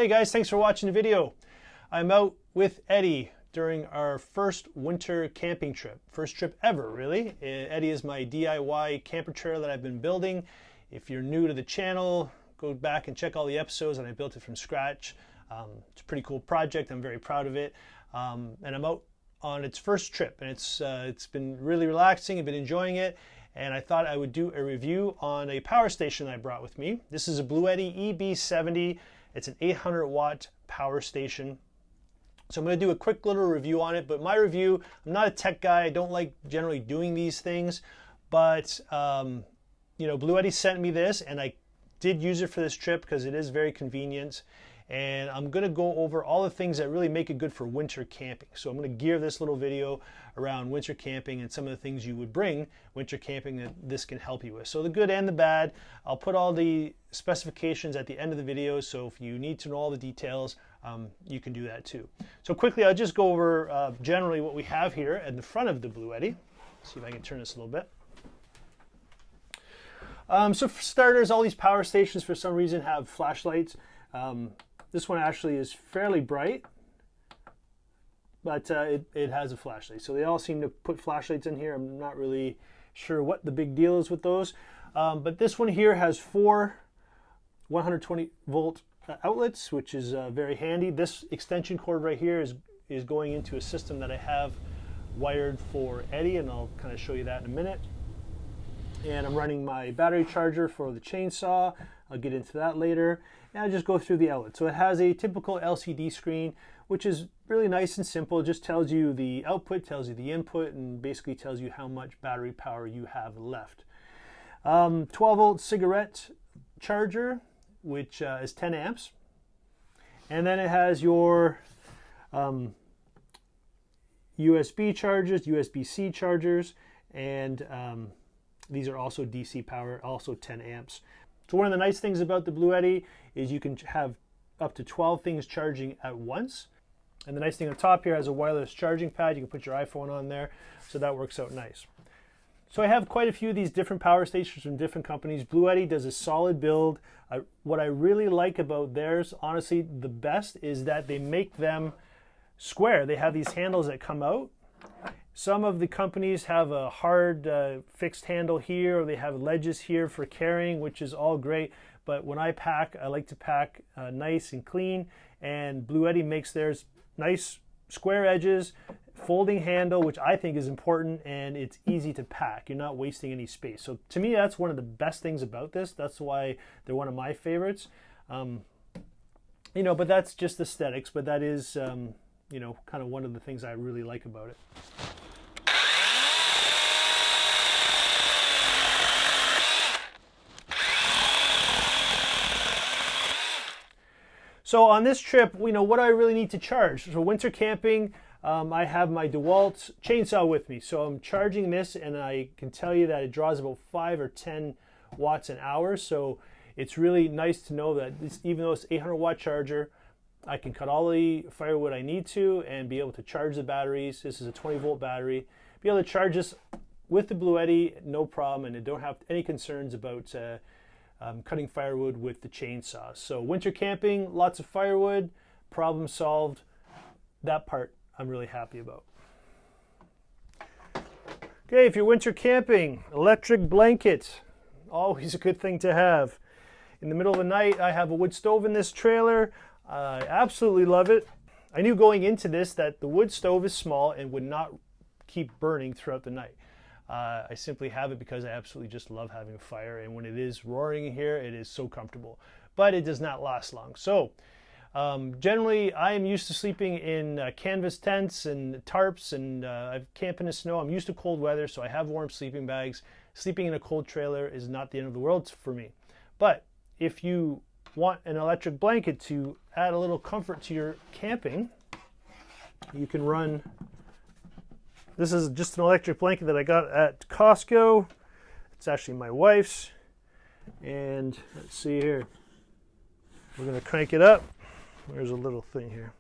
Hey guys, thanks for watching the video. I'm out with Eddie during our first winter camping trip. First trip ever, really. Eddie is my DIY camper trailer that I've been building. If you're new to the channel, go back and check all the episodes, and I built it from scratch. It's a pretty cool project. I'm very proud of it. And I'm out on its first trip, and it's been really relaxing. I've been enjoying it. And I thought I would do a review on a power station I brought with me. This is a Bluetti EB70. It's an 800 watt power station. So I'm going to do a quick little review on it, but my review, I'm not a tech guy. I don't like generally doing these things, but you know, Bluetti sent me this and I did use it for this trip because it is very convenient. And I'm going to go over all the things that really make it good for winter camping. So I'm going to gear this little video around winter camping and some of the things you would bring winter camping that this can help you with. So the good and the bad. I'll put all the specifications at the end of the video, so if you need to know all the details, you can do that too. So quickly, I'll just go over generally what we have here at the front of the Bluetti. See if I can turn this a little bit. So for starters, all these power stations for some reason have flashlights. This one actually is fairly bright, but it has a flashlight. So they all seem to put flashlights in here. I'm not really sure what the big deal is with those. But this one here has 4 120 volt outlets, which is very handy. This extension cord right here is going into a system that I have wired for Eddie, and I'll kind of show you that in a minute. And I'm running my battery charger for the chainsaw. I'll get into that later. And I'll just go through the outlet. So it has a typical LCD screen, which is really nice and simple. It just tells you the output, tells you the input, and basically tells you how much battery power you have left. 12 volt cigarette charger, which is 10 amps. And then it has your USB chargers, USB-C chargers, and these are also DC power, also 10 amps. So one of the nice things about the Bluetti is you can have up to 12 things charging at once. And the nice thing on top here has a wireless charging pad. You can put your iPhone on there, so that works out nice. So I have quite a few of these different power stations from different companies. Bluetti does a solid build. What I really like about theirs, honestly, the best, is that they make them square. They have these handles that come out. Some of the companies have a hard fixed handle here, or they have ledges here for carrying, which is all great. But when I pack, I like to pack nice and clean, and Bluetti makes theirs nice square edges, folding handle, which I think is important, and it's easy to pack. You're not wasting any space. So to me, that's one of the best things about this. That's why they're one of my favorites. You know, but that's just aesthetics, but that is, you know, kind of one of the things I really like about it. So on this trip, you know, what do I really need to charge? So winter camping, I have my DeWalt chainsaw with me. So I'm charging this, and I can tell you that it draws about 5 or 10 watts an hour. So it's really nice to know that even though it's 800 watt charger, I can cut all the firewood I need to and be able to charge the batteries. This is a 20 volt battery. Be able to charge this with the Bluetti, no problem, and I don't have any concerns about cutting firewood with the chainsaw. So winter camping, lots of firewood, problem solved. That part I'm really happy about. Okay, if you're winter camping, electric blanket, always a good thing to have. In the middle of the night, I have a wood stove in this trailer. I absolutely love it. I knew going into this that the wood stove is small and would not keep burning throughout the night. I simply have it because I absolutely just love having a fire, and when it is roaring in here, it is so comfortable. But it does not last long. So generally, I am used to sleeping in canvas tents and tarps, and I've camped in the snow. I'm used to cold weather, so I have warm sleeping bags. Sleeping in a cold trailer is not the end of the world for me. But if you want an electric blanket to add a little comfort to your camping, you can run. This is just an electric blanket that I got at Costco. It's actually my wife's. And let's see here. We're going to crank it up. There's a little thing here.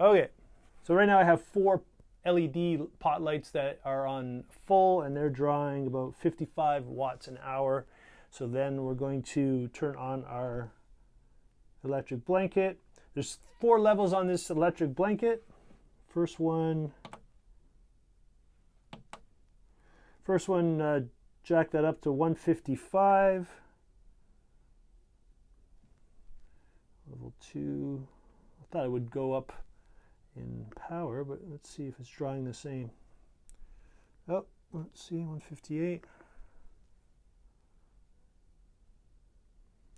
Okay, so right now I have 4 LED pot lights that are on full, and they're drawing about 55 watts an hour. So then we're going to turn on our electric blanket. There's 4 levels on this electric blanket. First one, jack that up to 155. Level 2, I thought it would go up in power, but let's see if it's drawing the same. Oh, let's see, 158.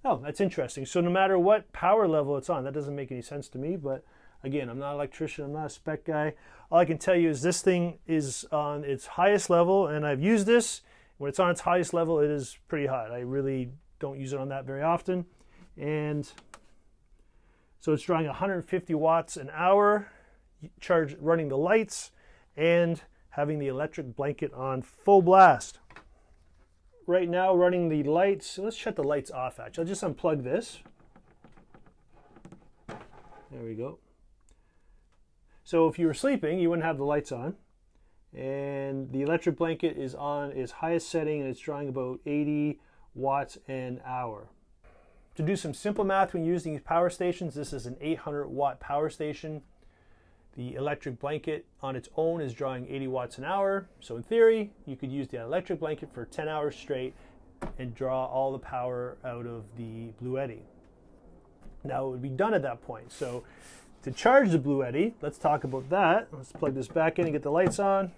Oh, that's interesting. So no matter what power level it's on, that doesn't make any sense to me, but again, I'm not an electrician, I'm not a spec guy. All I can tell you is this thing is on its highest level, and I've used this. When it's on its highest level, it is pretty hot. I really don't use it on that very often. And so it's drawing 150 watts an hour, running the lights, and having the electric blanket on full blast. Right now, running the lights. Let's shut the lights off, actually. I'll just unplug this. There we go. So if you were sleeping, you wouldn't have the lights on. And the electric blanket is on its highest setting, and it's drawing about 80 watts an hour. To do some simple math when using these power stations, this is an 800 watt power station. The electric blanket on its own is drawing 80 watts an hour. So in theory, you could use the electric blanket for 10 hours straight and draw all the power out of the Bluetti. Now it would be done at that point. So to charge the Bluetti, let's talk about that. Let's plug this back in and get the lights on.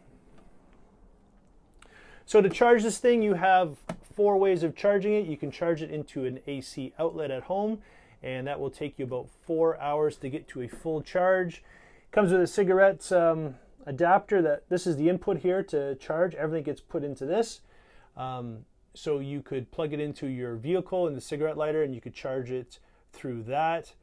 So to charge this thing, you have 4 ways of charging it. You can charge it into an AC outlet at home, and that will take you about 4 hours to get to a full charge. Comes with a cigarette adapter. This is the input here to charge. Everything gets put into this. So you could plug it into your vehicle in the cigarette lighter, and you could charge it through that.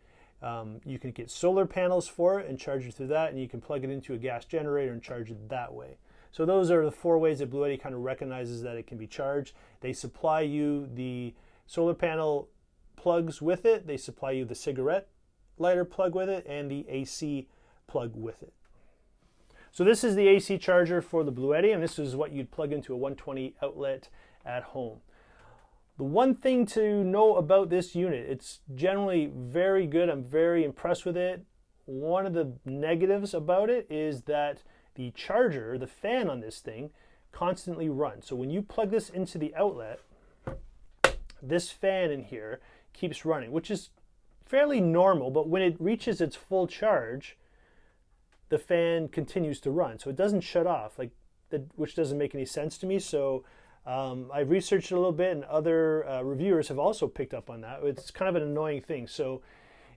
You can get solar panels for it and charge it through that, and you can plug it into a gas generator and charge it that way. So those are the 4 ways that Bluetti kind of recognizes that it can be charged. They supply you the solar panel plugs with it. They supply you the cigarette lighter plug with it, and the AC plug with it. So this is the AC charger for the Bluetti, and this is what you'd plug into a 120 outlet at home. The one thing to know about this unit, it's generally very good. I'm very impressed with it. One of the negatives about it is that the charger, the fan on this thing, constantly runs. So when you plug this into the outlet, this fan in here keeps running, which is fairly normal, but when it reaches its full charge, the fan continues to run. So it doesn't shut off, which doesn't make any sense to me. So I've researched it a little bit, and other reviewers have also picked up on that. It's kind of an annoying thing. So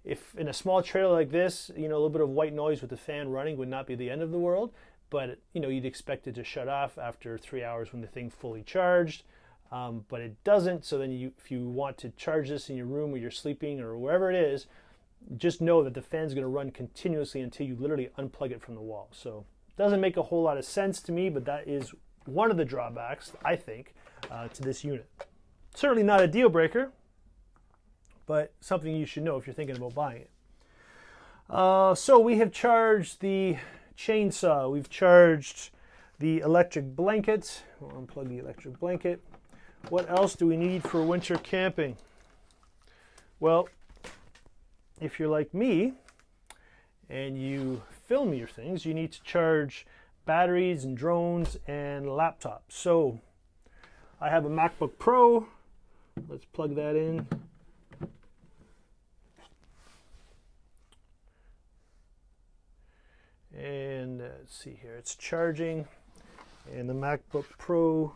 if in a small trailer like this, a little bit of white noise with the fan running would not be the end of the world, but you'd expect it to shut off after 3 hours when the thing's fully charged. But it doesn't. So then if you want to charge this in your room where you're sleeping or wherever it is, just know that the fan's going to run continuously until you literally unplug it from the wall. So it doesn't make a whole lot of sense to me, but that is one of the drawbacks, I think, to this unit. Certainly not a deal breaker, but something you should know if you're thinking about buying it. So we have charged the chainsaw. We've charged the electric blanket. We'll unplug the electric blanket. What else do we need for winter camping? Well, if you're like me and you film your things, you need to charge batteries and drones and laptops. So I have a MacBook Pro. Let's plug that in. And let's see here, it's charging, and the MacBook Pro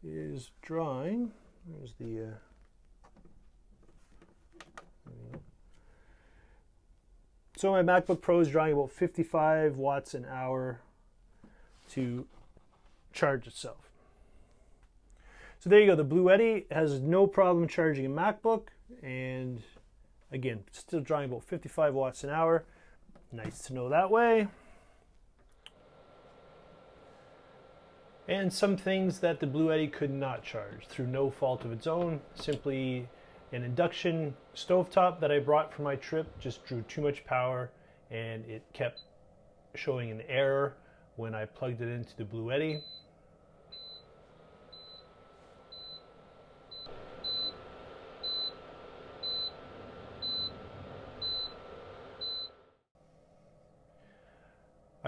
is drawing. There's the so my MacBook Pro is drawing about 55 watts an hour to charge itself. So there you go. The Bluetti has no problem charging a MacBook, and again, still drawing about 55 watts an hour. Nice to know that way. And some things that the Bluetti could not charge through no fault of its own. Simply an induction stovetop that I brought for my trip just drew too much power, and it kept showing an error when I plugged it into the Bluetti.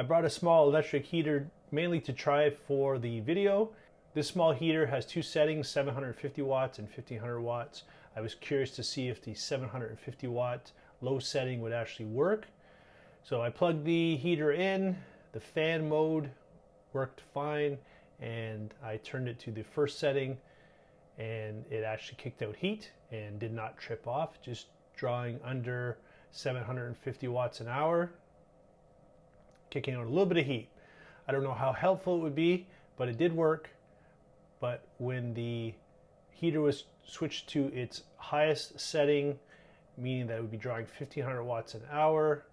brought a small electric heater mainly to try for the video. This small heater has two settings, 750 watts and 1500 watts. I was curious to see if the 750 watt low setting would actually work. So I plugged the heater in, the fan mode worked fine, and I turned it to the first setting and it actually kicked out heat and did not trip off, just drawing under 750 watts an hour, kicking out a little bit of heat. I don't know how helpful it would be, but it did work. But when the heater was switched to its highest setting, meaning that it would be drawing 1500 watts an hour,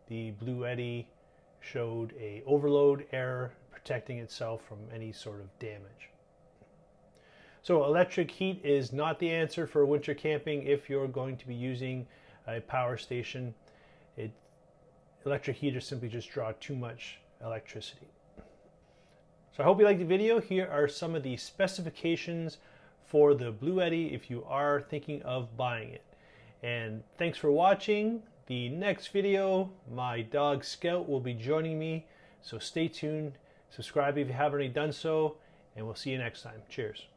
the Bluetti showed a overload error, protecting itself from any sort of damage. So electric heat is not the answer for winter camping if you're going to be using a power station. Electric heaters simply just draw too much electricity. So I hope you liked the video. Here are some of the specifications for the Bluetti if you are thinking of buying it. And thanks for watching. The next video, my dog Scout will be joining me, so stay tuned. Subscribe if you haven't already done so, and we'll see you next time. Cheers.